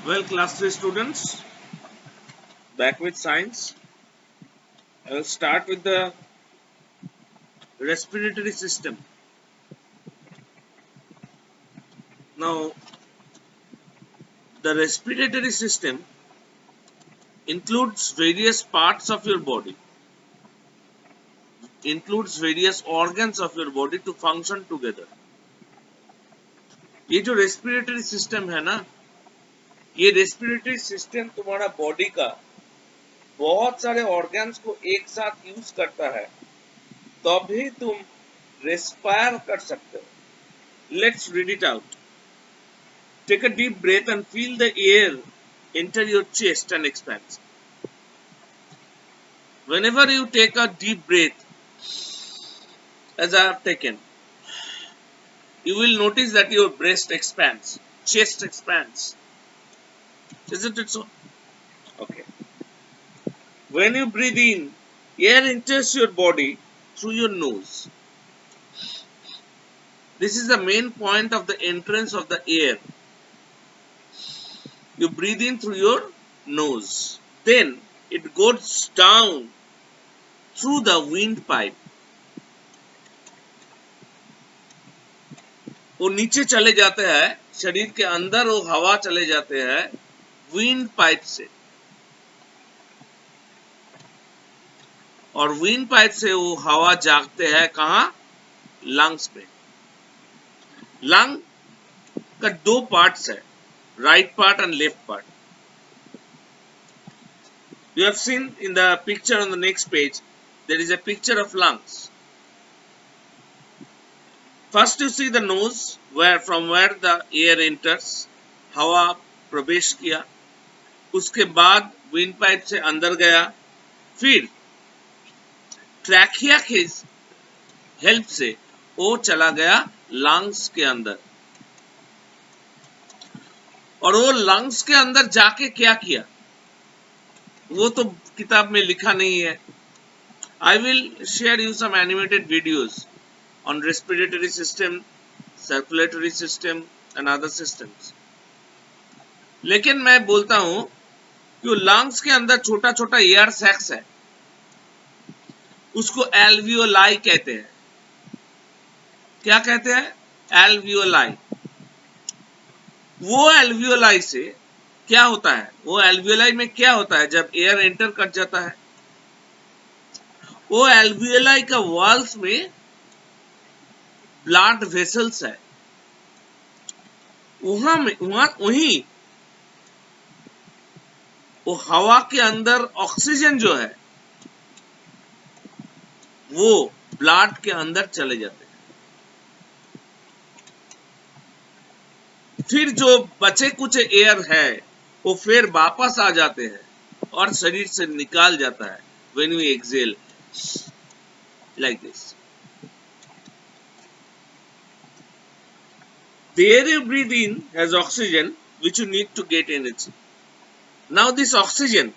Well, class 3 students, back with science. I will start with the respiratory system. Now, the respiratory system includes various parts of your body, includes various organs of your body to function together. ये जो respiratory system है ना, ये respiratory system तुम्हारा body का बहुत सारे organs को एक साथ use करता है, तभी तुम respire कर सकते हो. Let's read it out. Take a deep breath and feel the air enter your chest and expand. Whenever you take a deep breath, as I have taken, you will notice that your breast expands, chest expands. Isn't it so? Okay. When you breathe in, air enters your body through your nose. This is the main point of the entrance of the air. You breathe in through your nose. Then it goes down through the windpipe. वो नीचे चले जाते हैं, शरीर के अंदर वो हवा चले जाते हैं विंड पाइप से, और विंड पाइप से वो हवा जागते हैं कहाँ? लंग्स में. लंग का दो पार्ट्स है, right part and left part. You have seen in the picture on the next page, there is a picture of lungs. First you see the nose, from where the air enters, हवा प्रवेश किया, उसके बाद wind pipe से अंदर गया, फिर trachea के हेल्प से वो चला गया लंग्स के अंदर. और वो लंग्स के अंदर जाके क्या किया वो तो किताब में लिखा नहीं है. I will share you some animated videos on respiratory system, circulatory system and other systems. लेकिन मैं बोलता हूं कि लंग्स के अंदर छोटा छोटा एयर सैक्स है, उसको एल्वियोलाई कहते हैं. क्या कहते हैं? एल्वियोलाई. वो एल्वियोलाई से क्या होता है? वो एल्वियोलाई में क्या होता है जब एयर एंटर कर जाता है? वो एल्वियोलाई का वॉल्स में ब्लड वेसल्स है, वहीं वो हवा के अंदर ऑक्सीजन जो है वो ब्लड के अंदर चले जाते हैं. फिर जो बचे कुछ एयर है वो फिर वापस आ जाते हैं और शरीर से निकाल जाता है. When we exhale like this, the air you breathe in has oxygen which you need to get energy. Now this oxygen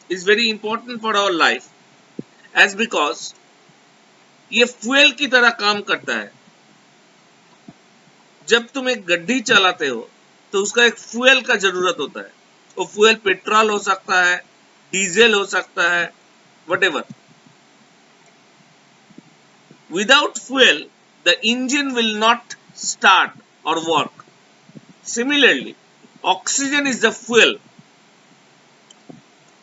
is very important for our life as because ये फ्यूल की तरह काम करता है. जब तुम एक गड्डी चलाते हो तो उसका एक फ्यूल का जरूरत होता है. वो फ्यूल पेट्रोल हो सकता है, डीजल हो सकता है, whatever. Without fuel, the engine will not start or work. Similarly, oxygen is the fuel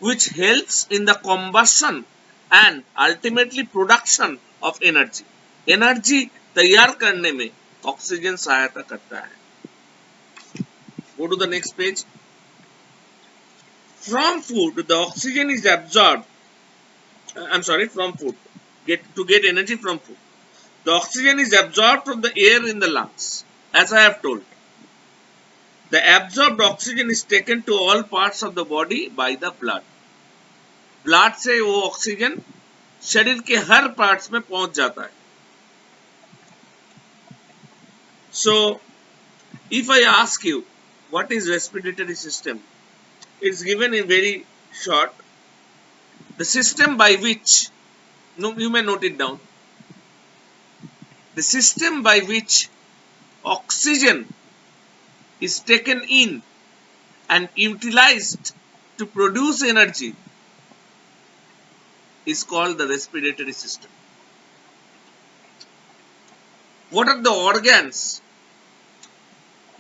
which helps in the combustion and ultimately production of energy. Energy तैयार करने में ऑक्सीजन सहायता करता है. Go to the next page. From food, the oxygen is absorbed. From food. To get energy from food. The oxygen is absorbed from the air in the lungs, as I have told. The absorbed oxygen is taken to all parts of the body by the blood. Blood से वो oxygen शरीर के हर parts में पहुंच जाता है. So, if I ask you what is respiratory system, it's given in very short. The system by which, you may note it down, the system by which oxygen is taken in and utilized to produce energy is called the respiratory system. What are the organs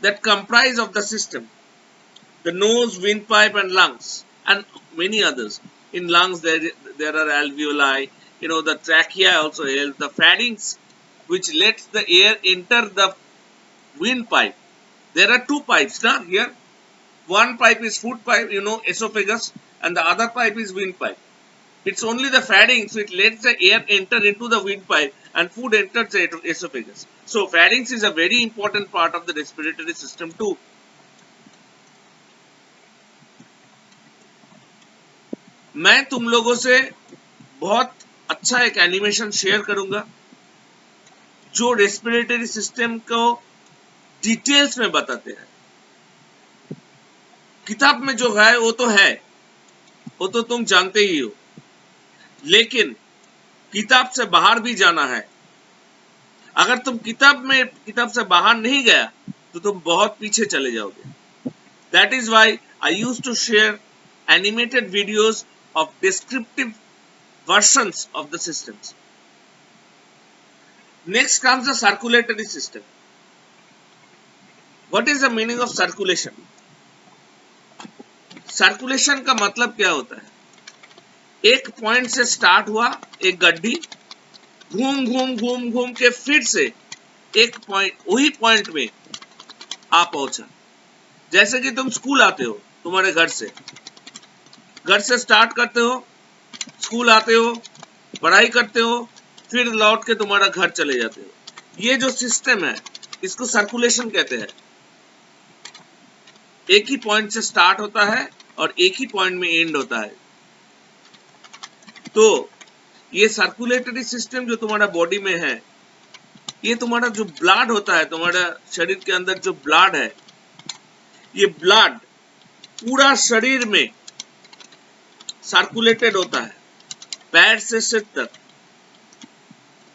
that comprise of the system? The nose, windpipe and lungs and many others. In lungs there are alveoli, the trachea also helps, the pharynx which lets the air enter the windpipe. There are two pipes now here. One pipe is food pipe, esophagus, and the other pipe is windpipe. It's only the pharynx which lets the air enter into the windpipe and food enters the esophagus. So pharynx is a very important part of the respiratory system too. मैं तुम लोगों से बहुत अच्छा एक animation share करूंगा जो respiratory system को डिटेल्स में बताते हैं. किताब में जो है वो तो तुम जानते ही हो, लेकिन किताब से बाहर भी जाना है. अगर तुम किताब से बाहर नहीं गया तो तुम बहुत पीछे चले जाओगे. That is why I used to share animated videos of descriptive versions of the systems. Next comes the circulatory system. What is the meaning of circulation? Circulation का मतलब क्या होता है? एक पॉइंट से स्टार्ट हुआ एक गड्डी, घूम के फिर से एक पॉइंट, वही पॉइंट में आ पहुंचा. जैसे कि तुम स्कूल आते हो, तुम्हारे घर से स्टार्ट करते हो, स्कूल आते हो, पढ़ाई करते हो, फिर लौट के तुम्हारा घर चले जाते हो. ये जो सिस्टम है इसको सर्कुलेशन कहते हैं. एक ही पॉइंट से स्टार्ट होता है और एक ही पॉइंट में एंड होता है. तो ये सर्कुलेटरी सिस्टम जो तुम्हारा बॉडी में है, ये तुम्हारा जो ब्लड होता है, तुम्हारा शरीर के अंदर जो ब्लड है, ये ब्लड पूरा शरीर में सर्कुलेटेड होता है, पैर से सिर तक.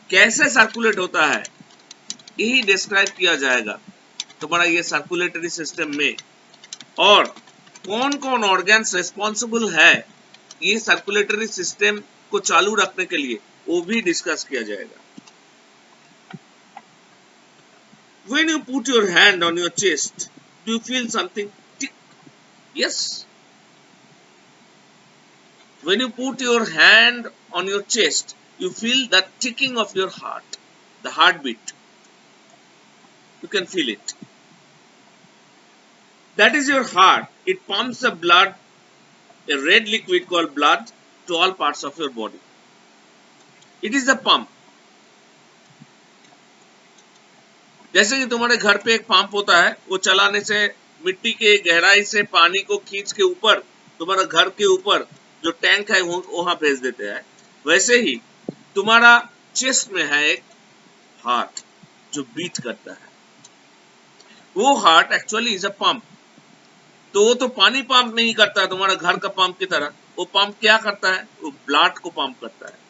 कैसे सर्कुलेट होता है यही डिस्क्राइब किया जाएगा तुम्हारा ये सर्कुलेटरी सिस्टम में. और कौन कौन ऑर्गन्स रिस्पॉन्सिबल है ये सर्कुलेटरी सिस्टम को चालू रखने के लिए, वो भी डिस्कस किया जाएगा. When you put your hand on your chest, do you feel something tick? Yes. When you put your hand on your chest, you feel the ticking of your heart, the heartbeat. You can feel it. That is your heart. It pumps the blood, a red liquid called blood, to all parts of your body. It is the pump. जैसे कि तुम्हारे घर पे एक pump होता है, वो चलाने से मिट्टी के गहराई से पानी को खींच के ऊपर तुम्हारा घर के ऊपर जो टैंक है वहां भेज देते हैं. वैसे ही तुम्हारा चेस्ट में है एक हार्ट जो बीट करता है. वो heart actually is a pump. तो वो तो पानी पंप नहीं करता है तुम्हारा घर का पंप की तरह. वो पंप क्या करता है? वो ब्लड को पंप करता है.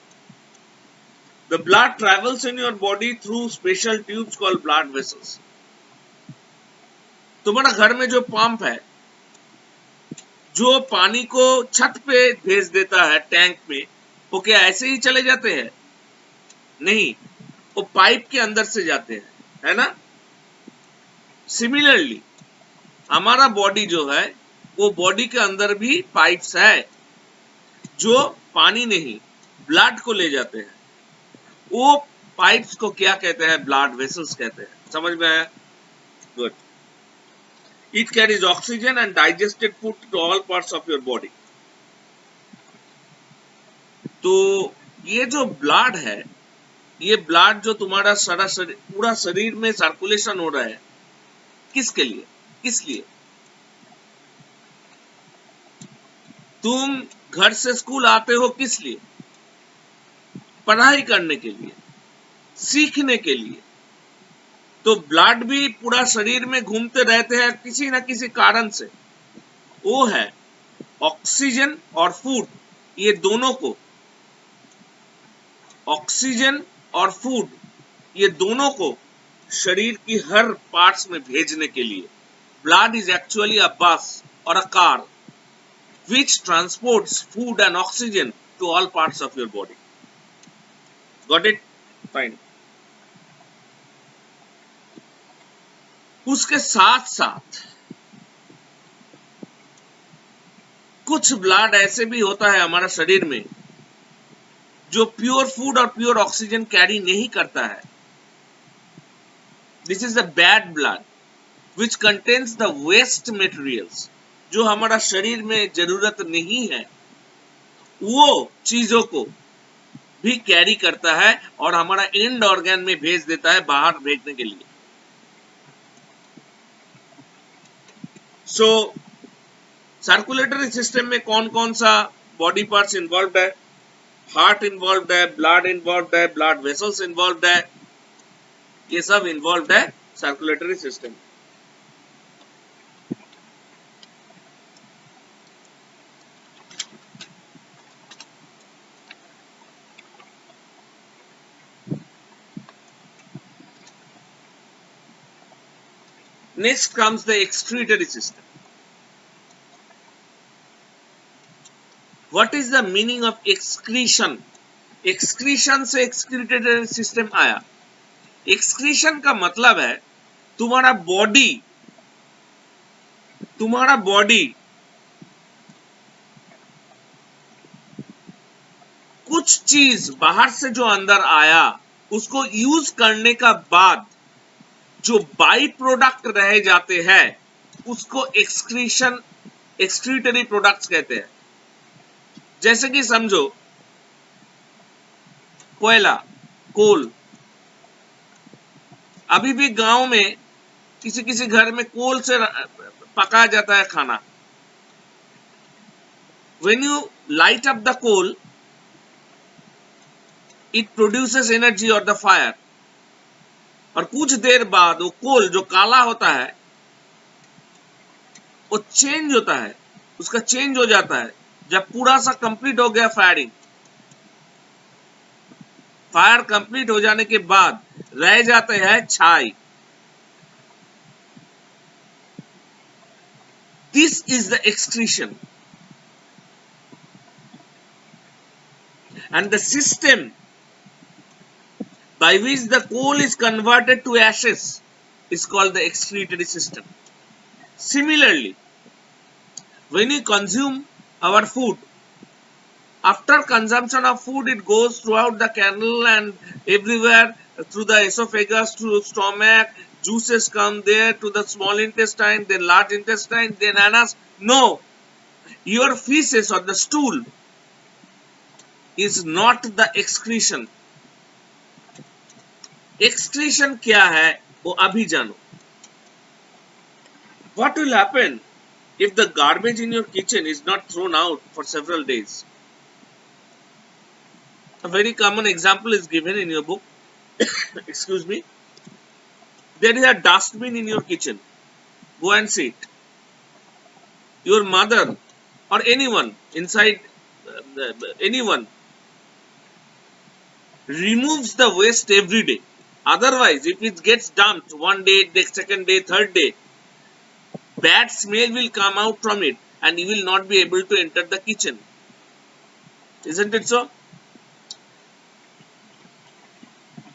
The blood travels in your body through special tubes called blood vessels. तुम्हारा घर में जो पंप है, जो पानी को छत पे भेज देता है टैंक में, वो क्या ऐसे ही चले जाते हैं? नहीं, वो पाइप के अंदर से जाते हैं, है ना? सिमिलरली हमारा बॉडी जो है, वो बॉडी के अंदर भी पाइप्स है जो पानी नहीं ब्लड को ले जाते हैं. वो पाइप्स को क्या कहते हैं? ब्लड वेसल्स कहते हैं. समझ में आया? Good. It carries oxygen and digested food to all parts of your body. तो ये जो ब्लड है, ये ब्लड जो तुम्हारा पूरा शरीर में सर्कुलेशन हो रहा है, किसके लिए? किस लिए? तुम घर से स्कूल आते हो किस लिए? पढ़ाई करने के लिए, सीखने के लिए. तो ब्लड भी पूरा शरीर में घूमते रहते हैं किसी न किसी कारण से. वो है ऑक्सीजन और फूड. ये दोनों को, ऑक्सीजन और फूड, ये दोनों को शरीर की हर पार्ट्स में भेजने के लिए ब्लड इज एक्चुअली अ बस or a car which transports food and oxygen to all parts of your body. Got it? Fine. उसके साथ साथ कुछ ब्लड ऐसे भी होता है हमारा शरीर में जो प्योर फूड और प्योर ऑक्सीजन कैरी नहीं करता है. This is the bad blood which contains the waste materials. जो हमारा शरीर में जरूरत नहीं है वो चीजों को भी कैरी करता है और हमारा एंड ऑर्गन में भेज देता है बाहर भेजने के लिए. सो सर्कुलेटरी सिस्टम में कौन कौन सा बॉडी पार्ट्स इन्वॉल्व है? हार्ट इन्वॉल्व है, ब्लड इन्वॉल्व है, ब्लड वेसल्स इन्वॉल्व है, ये सब इन्वॉल्व है circulatory system. Next comes the excretory system. What is the meaning of excretion? Excretion से excretory system आया. Excretion का मतलब है तुम्हारा बॉडी कुछ चीज बाहर से जो अंदर आया उसको यूज करने का बाद जो बाई प्रोडक्ट रह जाते हैं उसको एक्सक्रीटरी प्रोडक्ट्स कहते हैं. जैसे कि समझो कोयला, कोल. अभी भी गांव में किसी किसी घर में कोल से पकाया जाता है खाना. When you light up the coal, it produces energy or the fire. और कुछ देर बाद वो कोल जो काला होता है वो चेंज होता है, उसका चेंज हो जाता है जब पूरा सा कंप्लीट हो गया फायरिंग. फायर कंप्लीट हो जाने के बाद रह जाते हैं छाई. This is the excretion and the system by which the coal is converted to ashes is called the excretory system. Similarly, when we consume our food, after consumption of food it goes throughout the canal and everywhere through the esophagus, through stomach, juices come there to the small intestine, then large intestine, then anus. No, your feces or the stool is not the excretion. Excretion क्या है वो अभी जानो. What will happen if the garbage in your kitchen is not thrown out for several days? A very common example is given in your book. Excuse me. There is a dustbin in your kitchen. Go and see it. Your mother or anyone inside, anyone removes the waste every day. Otherwise, if it gets dumped one day, the second day, third day, bad smell will come out from it and you will not be able to enter the kitchen. Isn't it so?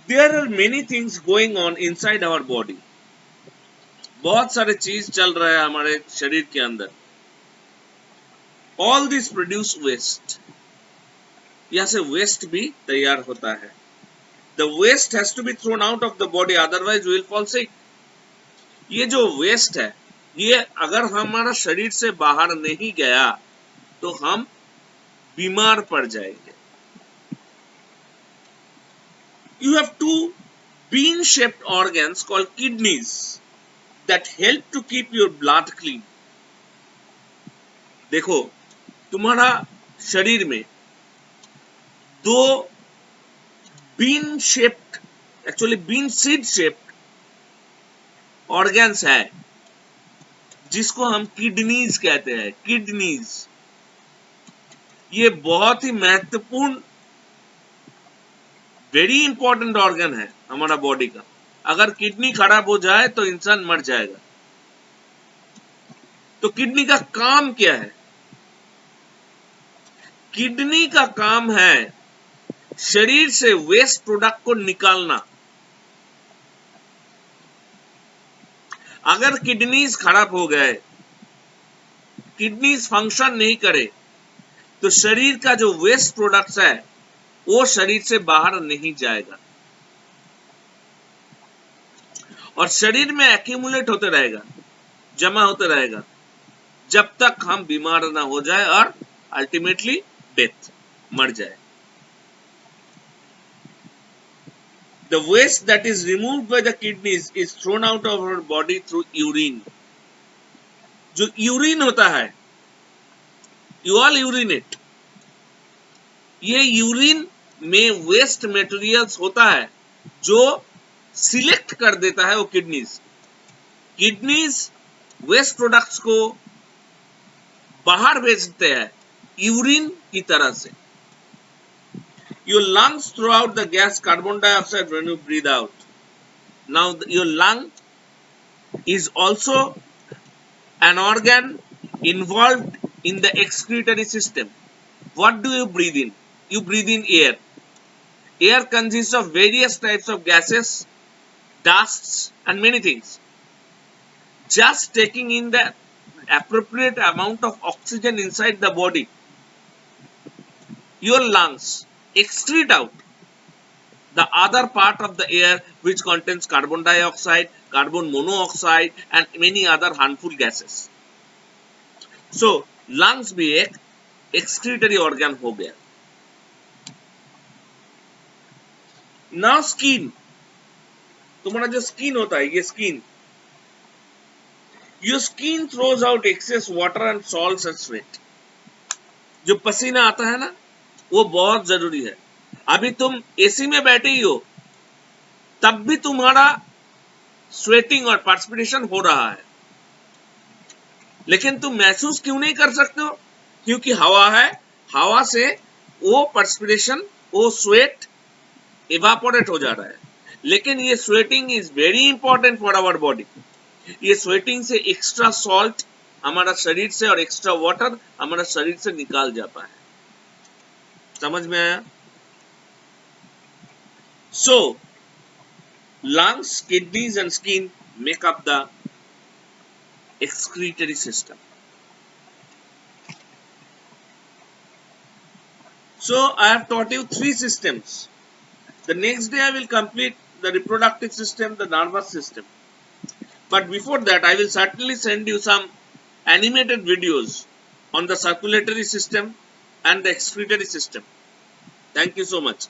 There are many things going on inside our body. बहुत सारे चीज चल रहा है हमारे शरीर के अंदर. All this produce waste. यहाँ से waste भी तैयार होता है. The waste has to be thrown out of the body, otherwise we will fall sick. ये जो waste है, ये अगर हमारा शरीर से बाहर नहीं गया तो हम बीमार पड़ जाएंगे. You have two bean-shaped organs called kidneys that help to keep your blood clean. देखो, तुम्हारा शरीर में दो bean-shaped, actually bean seed-shaped organs है, जिसको हम किडनीज कहते हैं. किडनीज ये बहुत ही महत्वपूर्ण, वेरी इंपॉर्टेंट ऑर्गन है हमारा बॉडी का. अगर किडनी खराब हो जाए तो इंसान मर जाएगा. तो किडनी का काम क्या है? किडनी का काम है शरीर से वेस्ट प्रोडक्ट को निकालना। अगर किडनीज खराब हो गए, किडनीज फंक्शन नहीं करे, तो शरीर का जो वेस्ट प्रोडक्ट्स है वो शरीर से बाहर नहीं जाएगा और शरीर में एक्यूमुलेट होते रहेगा, जमा होते रहेगा, जब तक हम बीमार ना हो जाए और अल्टीमेटली डेथ, मर जाए। The waste that is removed by the kidneys is thrown out of our body through urine. जो यूरिन होता है, you all urinate, ये यूरिन में वेस्ट मटेरियल्स होता है जो सिलेक्ट कर देता है वो किडनीज। किडनीज वेस्ट प्रोडक्ट्स को बाहर भेजते हैं यूरिन की तरह से। Your lungs throw out the gas carbon dioxide when you breathe out. Now your lung is also an organ involved in the excretory system. What do you breathe in? You breathe in air. Air consists of various types of gases, dusts and many things. Just taking in the appropriate amount of oxygen inside the body, your lungs excrete out the other part of the air which contains carbon dioxide, carbon monoxide and many other harmful gases. So lungs भी एक excretory organ हो गया। Now skin, तुम्हारा जो skin होता है, ये skin, your skin throws out excess water and salts and sweat. जो पसीना आता है ना, वो बहुत जरूरी है। अभी तुम एसी में बैठे ही हो, तब भी तुम्हारा स्वेटिंग और पर्सपिरेशन हो रहा है, लेकिन तुम महसूस क्यों नहीं कर सकते हो? क्योंकि हवा है, हवा से वो पर्सपिरेशन, वो स्वेट इवापोरेट हो जा रहा है। लेकिन ये sweating is very important for our body. ये स्वेटिंग से एक्स्ट्रा सॉल्ट हमारा शरीर से और एक्स्ट्रा वाटर हमारा शरीर से निकाल जाता है। समझ में आया? So lungs, kidneys and skin make up the excretory system. So I have taught you 3 systems. The next day I will complete the reproductive system, the nervous system. But before that I will certainly send you some animated videos on the circulatory system and the excretory system. Thank you so much.